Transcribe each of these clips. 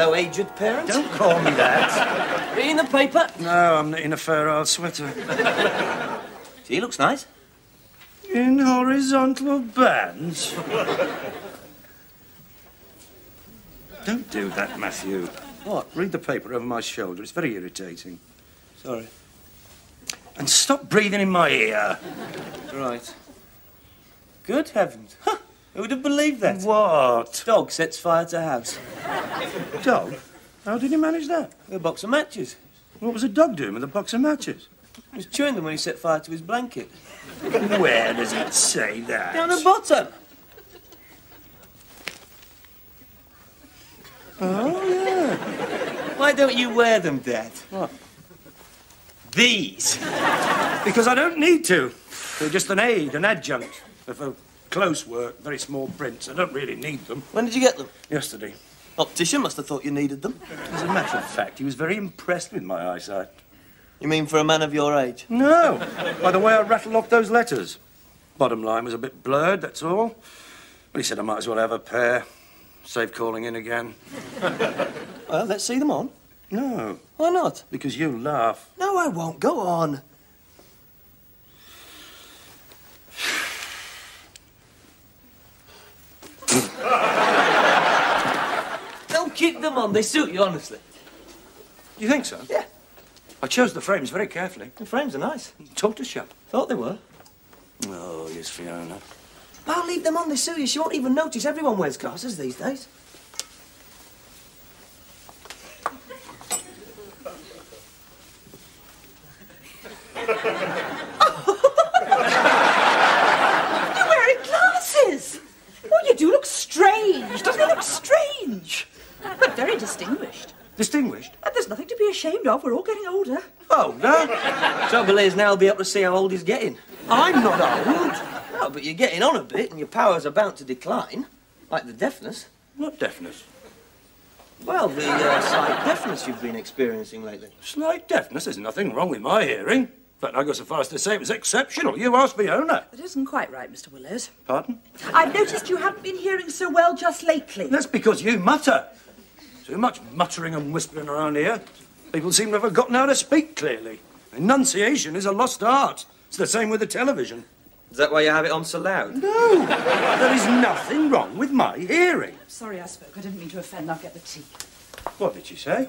Hello, aged parent. Don't call me that. Reading the paper? No, I'm knitting a fur old sweater. He looks nice. In horizontal bands? Don't do that, Matthew. What? Read the paper over my shoulder. It's very irritating. Sorry. And stop breathing in my ear. Right. Good heavens. Huh. Who would have believed that? What? Dog sets fire to house. Dog? How did he manage that? A box of matches. What was a dog doing with a box of matches? He was chewing them when he set fire to his blanket. Where does it say that? Down the bottom. Oh, yeah. Why don't you wear them, Dad? What? These. Because I don't need to. They're just an aid, an adjunct. They're for close work, very small prints. I don't really need them. When did you get them? Yesterday. Optician must have thought you needed them. As a matter of fact, he was very impressed with my eyesight. You mean for a man of your age? No. By the way I rattled off those letters. Bottom line was a bit blurred, that's all. But he said I might as well have a pair. Save calling in again. Well, let's see them on. No. Why not? Because you laugh. No, I won't. Go on. Don't keep them on. They suit you, honestly. You think so? Yeah. I chose the frames very carefully. The frames are nice. Tortoise shell. Thought they were. Oh, yes, Fiona. I'll leave them on. They suit you. She won't even notice. Everyone wears glasses these days. You're wearing glasses! Oh, you do look strange. Doesn't it look strange? But very distinguished. Distinguished? And there's nothing to be ashamed of. We're all getting older. Oh, no. Trouble is, now I'll be able to see how old he's getting. I'm not old. No, but you're getting on a bit and your powers are bound to decline. Like the deafness. What deafness? Well, the slight deafness you've been experiencing lately. Slight deafness? There's nothing wrong with my hearing. In fact, I go so far as to say it was exceptional. You asked Fiona. That isn't quite right, Mr. Willows. Pardon? I've noticed you haven't been hearing so well just lately. That's because you mutter. Too much muttering and whispering around here. People seem to have forgotten how to speak clearly. Enunciation is a lost art. It's the same with the television. Is that why you have it on so loud? No, there is nothing wrong with my hearing. Sorry I spoke. I didn't mean to offend. I'll get the tea. What did she say?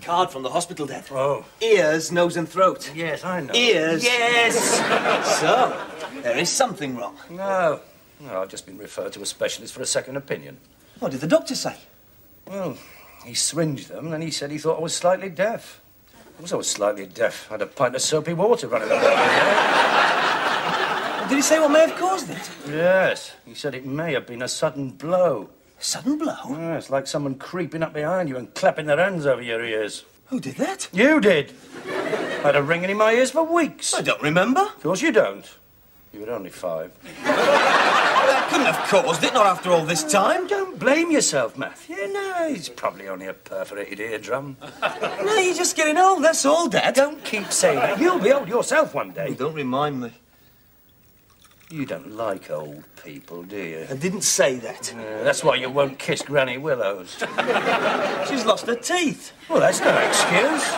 Card from the hospital, Dad. Oh. Ears, nose and throat. Yes, I know. Ears. Yes. So, there is something wrong. No. No, I've just been referred to a specialist for a second opinion. What did the doctor say? Well, he syringed them and he said he thought I was slightly deaf. Of course I was slightly deaf. I had a pint of soapy water running about my head. Did he say what may have caused it? Yes. He said it may have been a sudden blow. A sudden blow? Yeah, it's like someone creeping up behind you and clapping their hands over your ears. Who did that? You did. I had a ringing in my ears for weeks. I don't remember. Of course you don't. You were only 5. That couldn't have caused it, not after all this time. Don't blame yourself, Matthew. No, he's probably only a perforated eardrum. No, you're just getting old, that's all, Dad. Don't keep saying that. You'll be old yourself one day. Oh, don't remind me. You don't like old people, do you? I didn't say that. That's why you won't kiss Granny Willows. She's lost her teeth. Well, that's no excuse.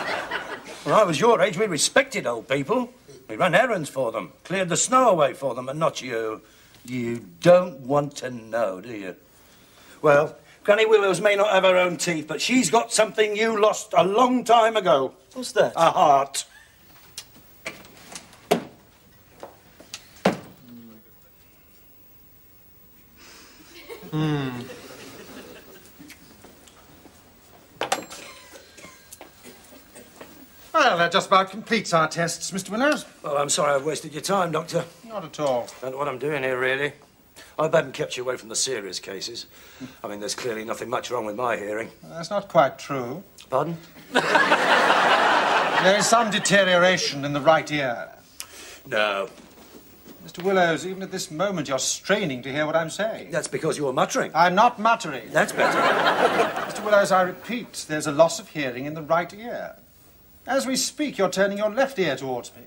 When I was your age, we respected old people. We ran errands for them, cleared the snow away for them, and not you. You don't want to know, do you? Well, Granny Willows may not have her own teeth, but she's got something you lost a long time ago. What's that? A heart. Well, that just about completes our tests, Mr. Willows. Well, I'm sorry I've wasted your time, Doctor. Not at all. Don't know what I'm doing here, really. I hope I haven't kept you away from the serious cases. I mean, there's clearly nothing much wrong with my hearing. That's not quite true. Pardon? There is some deterioration in the right ear. No. Mr. Willows, even at this moment, you're straining to hear what I'm saying. That's because you're muttering. I'm not muttering. That's better. Mr. Willows, I repeat, there's a loss of hearing in the right ear. As we speak, you're turning your left ear towards me.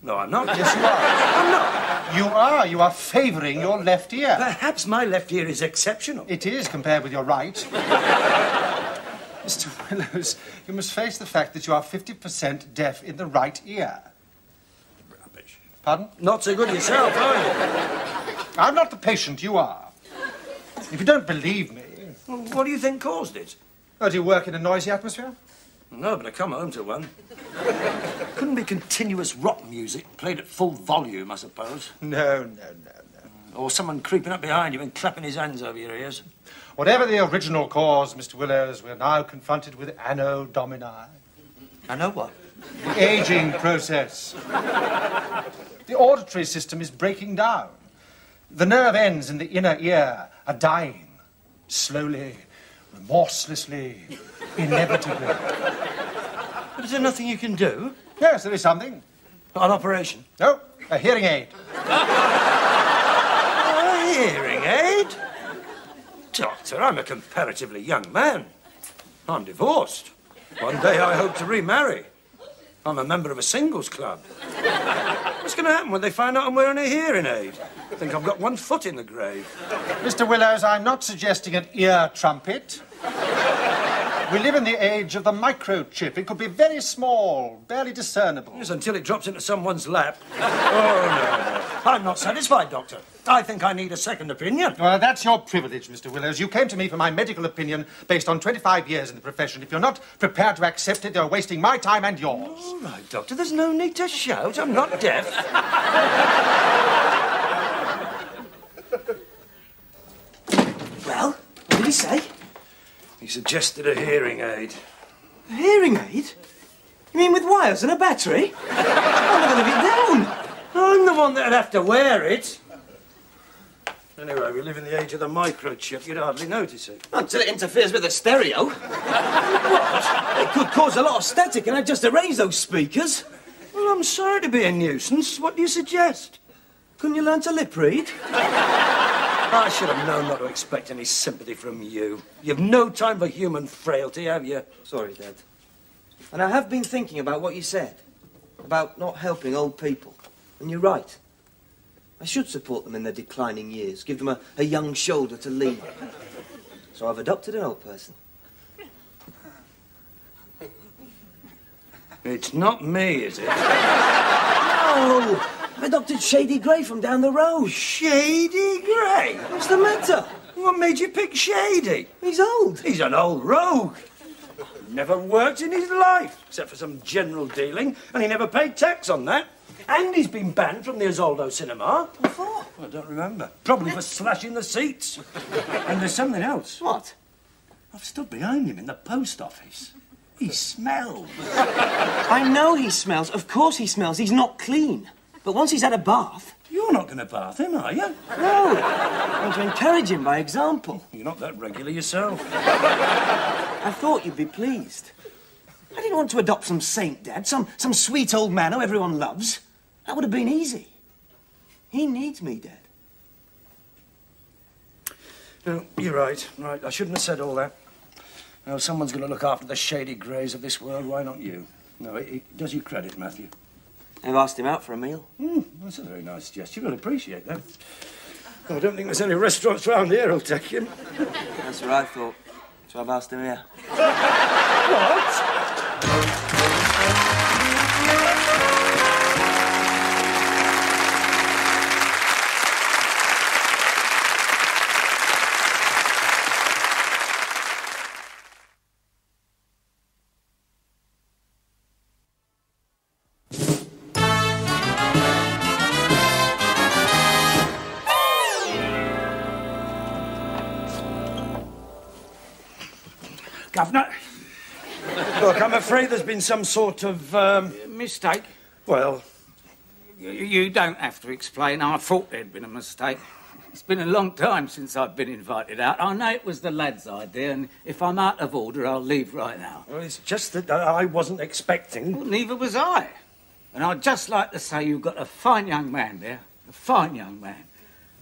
No, I'm not. Yes, you are. I'm not. You are. You are favouring your left ear. Perhaps my left ear is exceptional. It is compared with your right. Mr. Willows, you must face the fact that you are 50% deaf in the right ear. Rubbish. Pardon? Not so good yourself, are you? I'm not the patient, you are. If you don't believe me... Well, what do you think caused it? Oh, do you work in a noisy atmosphere? No, but I come home to one. Couldn't be continuous rock music played at full volume, I suppose. No. Or someone creeping up behind you and clapping his hands over your ears. Whatever the original cause, Mr. Willows, we're now confronted with Anno Domini. I know what. The aging process. The auditory system is breaking down. The nerve ends in the inner ear are dying. Slowly, remorselessly, inevitably. But is there nothing you can do? Yes, there is something. An operation? No, a hearing aid. A hearing aid? Doctor, I'm a comparatively young man. I'm divorced. One day I hope to remarry. I'm a member of a singles club. What's going to happen when they find out I'm wearing a hearing aid? I think I've got one foot in the grave. Mr. Willows, I'm not suggesting an ear trumpet. We live in the age of the microchip. It could be very small, barely discernible. Yes, until it drops into someone's lap. Oh, no. I'm not satisfied, Doctor. I think I need a second opinion. Well, that's your privilege, Mr. Willows. You came to me for my medical opinion based on 25 years in the profession. If you're not prepared to accept it, you're wasting my time and yours. All right, Doctor, there's no need to shout. I'm not deaf. Well, what did he say? He suggested a hearing aid. A hearing aid? You mean with wires and a battery? I'm not going to be down. I'm the one that'd have to wear it. Anyway, we live in the age of the microchip. You'd hardly notice it. Until it interferes with the stereo. What? It could cause a lot of static and I'd just arrange those speakers. Well, I'm sorry to be a nuisance. What do you suggest? Couldn't you learn to lip read? I should have known not to expect any sympathy from you. You've no time for human frailty, have you? Sorry, Dad. And I have been thinking about what you said. About not helping old people. And you're right. I should support them in their declining years. Give them a young shoulder to lean on. So I've adopted an old person. It's not me, is it? No! I've adopted Shady Grey from down the road. Shady Grey? What's the matter? What made you pick Shady? He's old. He's an old rogue. Never worked in his life, except for some general dealing, and he never paid tax on that. And he's been banned from the Isolde cinema. What for? I don't remember. Probably for slashing the seats. And there's something else. What? I've stood behind him in the post office. He smells. I know he smells. Of course he smells. He's not clean. But once he's had a bath... You're not going to bath him, are you? No. I want to encourage him by example. You're not that regular yourself. I thought you'd be pleased. I didn't want to adopt some saint, Dad. Some sweet old man who everyone loves. That would have been easy. He needs me, Dad. No, you're right. Right, I shouldn't have said all that. Now, someone's going to look after the Shady Greys of this world. Why not you? No, it does you credit, Matthew. I've asked him out for a meal. That's a very nice gesture. You'll appreciate that. I don't think there's any restaurants round here who'll take him. That's what I thought. So I've asked him here. What? Governor, Look, I'm afraid there's been some sort of, mistake. well... You don't have to explain. I thought there'd been a mistake. It's been a long time since I've been invited out. I know it was the lad's idea, and if I'm out of order, I'll leave right now. Well, it's just that I wasn't expecting... Well, neither was I. And I'd just like to say you've got a fine young man there. A fine young man.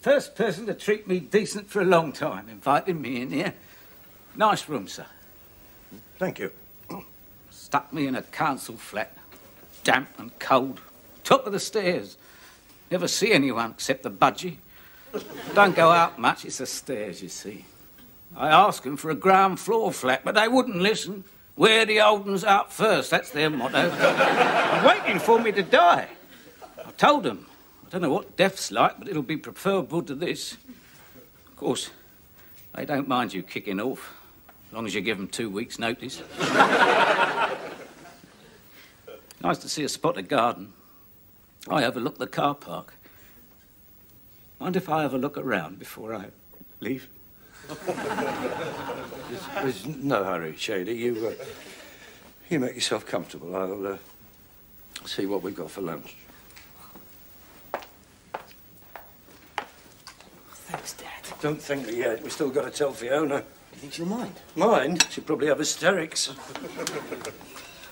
First person to treat me decent for a long time, inviting me in here. Nice room, sir. Thank you. Stuck me in a council flat. Damp and cold. top of the stairs. Never see anyone except the budgie. Don't go out much, it's the stairs, you see. I asked them for a ground floor flat, but they wouldn't listen. Wear the old uns out first, that's their motto. They're waiting for me to die. I told them, I don't know what death's like, but it'll be preferable to this. Of course, they don't mind you kicking off, as long as you give them 2 weeks' notice. Nice to see a spot of garden. I overlook the car park. Mind if I have a look around before I leave? There's no hurry, Shady. You make yourself comfortable. I'll see what we've got for lunch. Thanks, Dad. Don't think that yet. We've still got to tell Fiona. You think she'll mind? Mind? She'll probably have hysterics.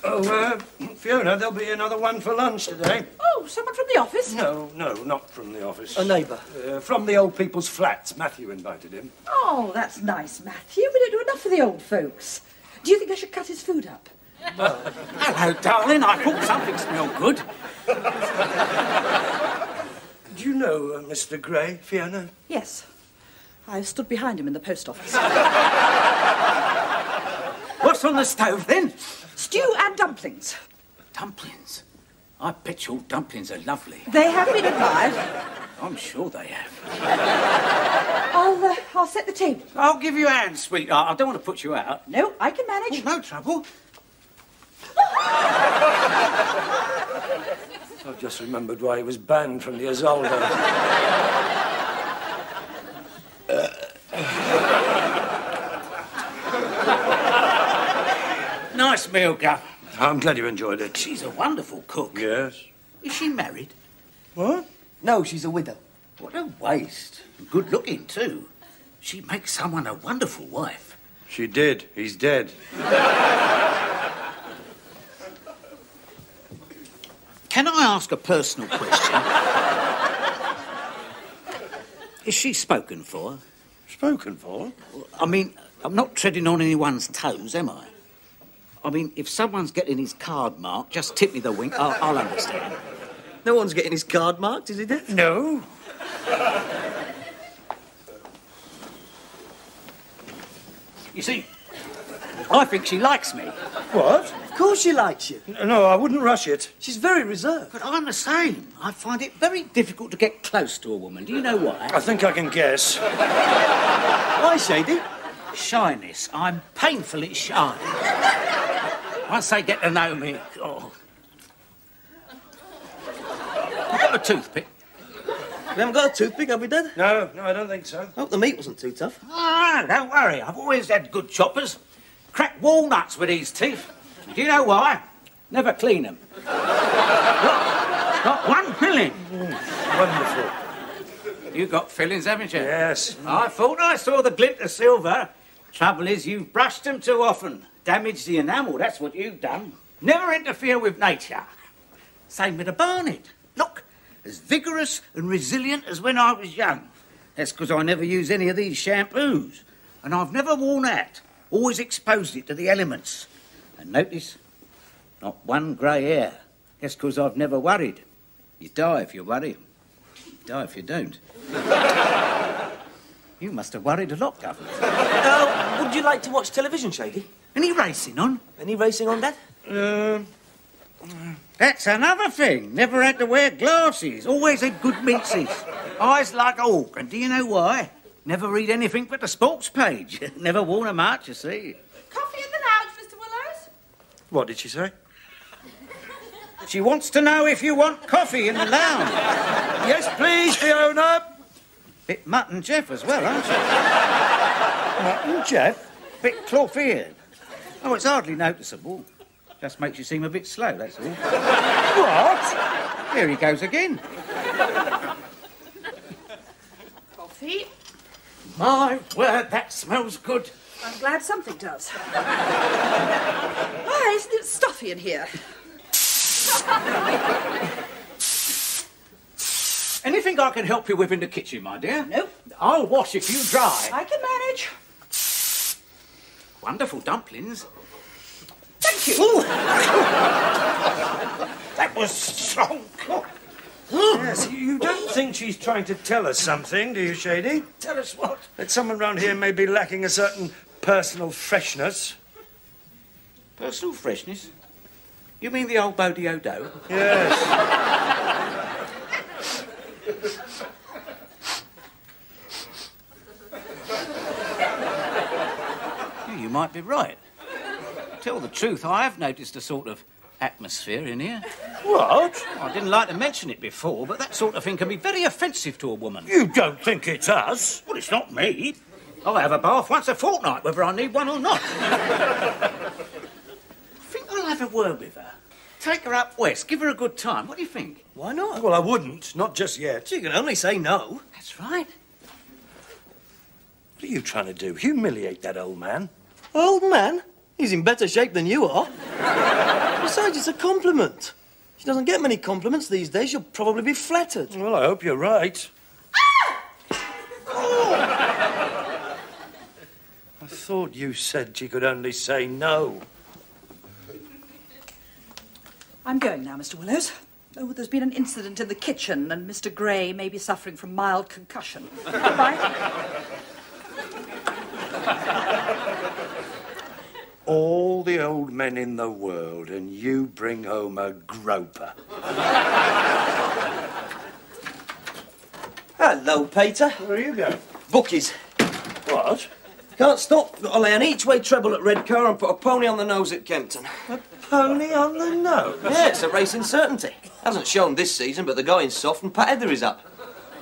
Oh, Fiona, there'll be another one for lunch today. Oh, someone from the office? No, not from the office. A neighbour. From the old people's flats. Matthew invited him. Oh, that's nice, Matthew. We don't do enough for the old folks. Do you think I should cut his food up? Hello, darling. I thought something smelled good. Do you know Mr. Gray, Fiona? Yes. I stood behind him in the post office. What's on the stove, then? Stew and dumplings. Dumplings. I bet your dumplings are lovely. They have been admired. I'm sure they have. I'll set the table. I'll give you a hand, sweetheart. I don't want to put you out. No, I can manage. Oh, no trouble. I've just remembered why he was banned from the Isolde. Nice meal, Guv. I'm glad you enjoyed it. She's a wonderful cook. Yes. Is she married? What? No, she's a widow. What a waste. Good looking, too. She makes someone a wonderful wife. She did. He's dead. Can I ask a personal question? Is she spoken for? Spoken for? I mean, I'm not treading on anyone's toes, am I? I mean, if someone's getting his card marked, just tip me the wink, I'll understand. No one's getting his card marked, is he, Dad? No. You see, I think she likes me. What? Of course she likes you. No, I wouldn't rush it. She's very reserved. But I'm the same. I find it very difficult to get close to a woman. Do you know why? I think I can guess. Why, Shady? Shyness. I'm painfully shy. Once they get to know me, oh. You got a toothpick? We haven't got a toothpick, have we, Dad? No, I don't think so. I hope the meat wasn't too tough. Ah, don't worry. I've always had good choppers. Crack walnuts with these teeth. Do you know why? Never clean them. Not one filling. Wonderful. You got fillings, haven't you? Yes. I thought I saw the glint of silver. Trouble is, you've brushed them too often. Damaged the enamel, that's what you've done. Never interfere with nature. Same with the barnet. Look, as vigorous and resilient as when I was young. That's because I never use any of these shampoos. And I've never worn out. Always exposed it to the elements. And notice, not one grey hair. That's because I've never worried. You die if you worry. You die if you don't. You must have worried a lot, Governor. Would you like to watch television, Shady? Any racing on? Any racing on, Dad? That's another thing. Never had to wear glasses. Always had good minces. Eyes like a hawk. And do you know why? Never read anything but the sports page. Never worn them out, you see. Coffee in the lounge, Mr. Willows? What did she say? She wants to know if you want coffee in the lounge. Yes, please, Fiona. Bit Mutt and Jeff as well, aren't you? Mutt and Jeff? Bit cloth-eared. Oh, it's hardly noticeable. Just makes you seem a bit slow, that's all. What? Here he goes again. Coffee? My word, that smells good. I'm glad something does. Why, isn't it stuffy in here? Anything I can help you with in the kitchen, my dear? Nope. I'll wash if you dry. I can manage. Wonderful dumplings. Thank you. That was so good. Yes, you don't think she's trying to tell us something, do you, Shady? Tell us what? That someone round here may be lacking a certain personal freshness. Personal freshness? You mean the old Bodiodo? Yes. You might be right. Tell the truth, I have noticed a sort of atmosphere in here. What? I didn't like to mention it before, but that sort of thing can be very offensive to a woman. You don't think it's us? Well, it's not me. I have a bath once a fortnight, whether I need one or not. I think I'll have a word with her. Take her up west, give her a good time. What do you think? Why not? Well, I wouldn't. Not just yet. You can only say no. That's right. What are you trying to do? Humiliate that old man? Old man? He's in better shape than you are. Besides, it's a compliment. She doesn't get many compliments these days. She'll probably be flattered. Well, I hope you're right. Oh! I thought you said she could only say no. I'm going now, Mr. Willows. Oh, there's been an incident in the kitchen, and Mr. Gray may be suffering from mild concussion. Goodbye. All the old men in the world, and you bring home a groper. Hello, Peter. Where are you going? Bookies. What? Can't stop. Got to lay an each-way treble at Redcar and put a pony on the nose at Kempton. A pony on the nose? Yeah, it's a racing certainty. Hasn't shown this season, but the going's soft and Pat Heather is up.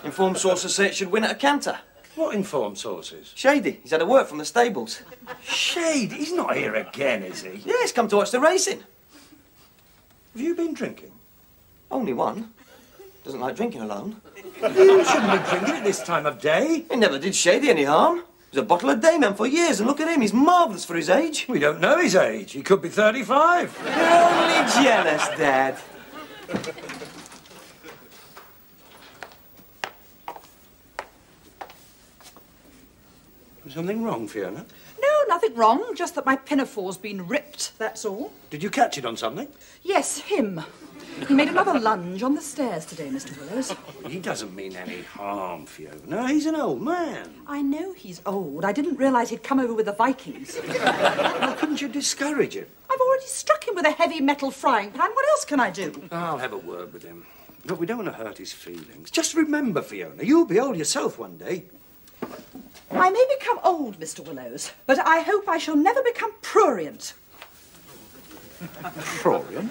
Informed sources say it should win at a canter. What informed sources? Shady. He's had a word from the stables. Shade, he's not here again, is he? Yeah, he's come to watch the racing. Have you been drinking? Only one. Doesn't like drinking alone. You shouldn't be drinking at this time of day. He never did Shady any harm. He was a bottle a day man for years, and look at him, he's marvellous for his age. We don't know his age. He could be 35. You're only jealous, Dad. Was something wrong, Fiona? No, nothing wrong, just that my pinafore's been ripped, that's all. Did you catch it on something? Yes, him. He made another lunge on the stairs today, Mr. Willows. He doesn't mean any harm, Fiona. He's an old man. I know he's old. I didn't realise he'd come over with the Vikings. How couldn't you discourage him? I've already struck him with a heavy metal frying pan. What else can I do? I'll have a word with him. Look, we don't want to hurt his feelings. Just remember, Fiona, you'll be old yourself one day. I may become old, Mr. Willows, but I hope I shall never become prurient. Prurient?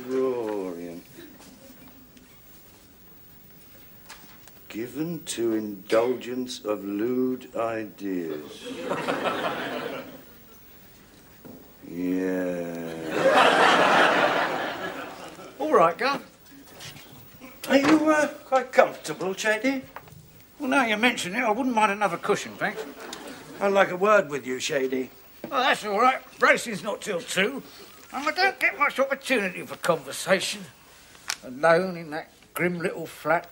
Prurient. Given to indulgence of lewd ideas. Yeah. All right, Gun. Are you quite comfortable, Shady? Well, now you mention it, I wouldn't mind another cushion, thanks. I'd like a word with you, Shady. Well, that's all right. Racing's not till 2, and I don't get much opportunity for conversation. Alone in that grim little flat,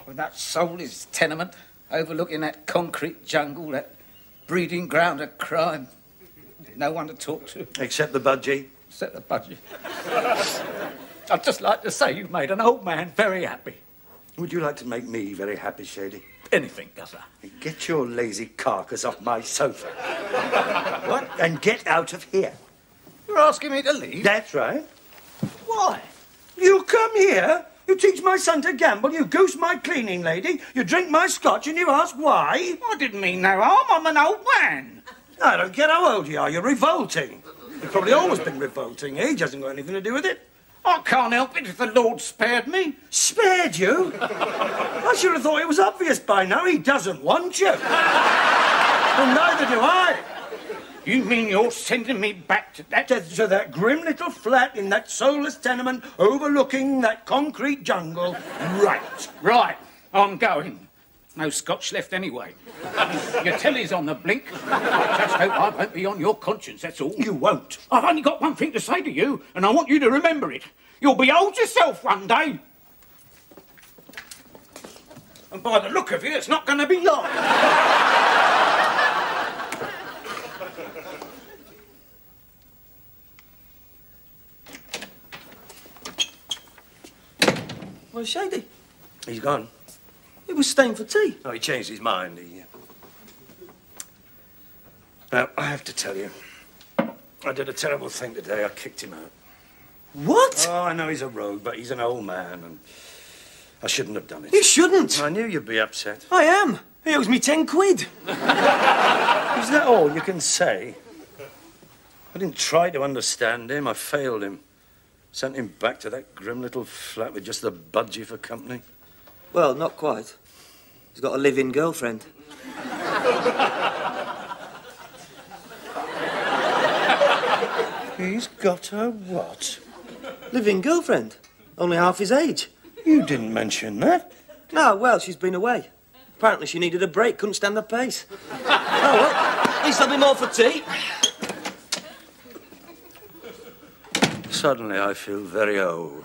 with that soulless tenement, overlooking that concrete jungle, that breeding ground of crime. No one to talk to. Except the budgie. Except the budgie. I'd just like to say you've made an old man very happy. Would you like to make me very happy, Shady? Anything, Guzzer. Get your lazy carcass off my sofa. What? And get out of here. You're asking me to leave? That's right. Why? You come here, you teach my son to gamble, you goose my cleaning lady, you drink my scotch, and you ask why? I didn't mean no harm. I'm an old man. I don't care how old you are, you're revolting. You've probably always been revolting. Age hasn't got anything to do with it. I can't help it if the Lord spared me. Spared you? I should have thought it was obvious by now. He doesn't want you. Well, neither do I. You mean you're sending me back to that? To that grim little flat in that soulless tenement overlooking that concrete jungle. Right. Right, I'm going. No scotch left anyway. Your telly's on the blink. I just hope I won't be on your conscience, that's all. You won't. I've only got one thing to say to you, and I want you to remember it. You'll be old yourself one day. And by the look of you, it's not going to be long. Where's Shady? He's gone. He was staying for tea. Oh, he changed his mind. Now, I have to tell you, I did a terrible thing today. I kicked him out. What? Oh, I know he's a rogue, but he's an old man, and I shouldn't have done it. You shouldn't. I knew you'd be upset. I am. He owes me 10 quid. Is that all you can say? I didn't try to understand him. I failed him. Sent him back to that grim little flat with just the budgie for company. Well, not quite. He's got a live-in girlfriend. He's got a what? Live-in girlfriend. Only half his age. You didn't mention that. No, well, she's been away. Apparently she needed a break, couldn't stand the pace. Oh, well, at least there'll be more for tea. Suddenly I feel very old.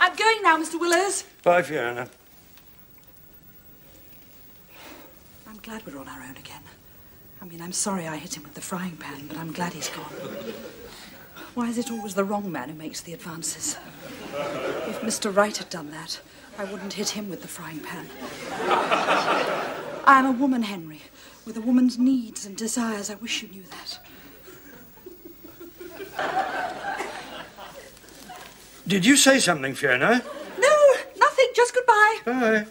I'm going now, Mr. Willows. Bye, Fiona. I'm glad we're on our own again. I mean, I'm sorry I hit him with the frying pan, but I'm glad he's gone. Why is it always the wrong man who makes the advances? If Mr. Wright had done that, I wouldn't hit him with the frying pan. I am a woman, Henry, with a woman's needs and desires. I wish you knew that. Did you say something, Fiona? No, nothing. Just goodbye. Bye.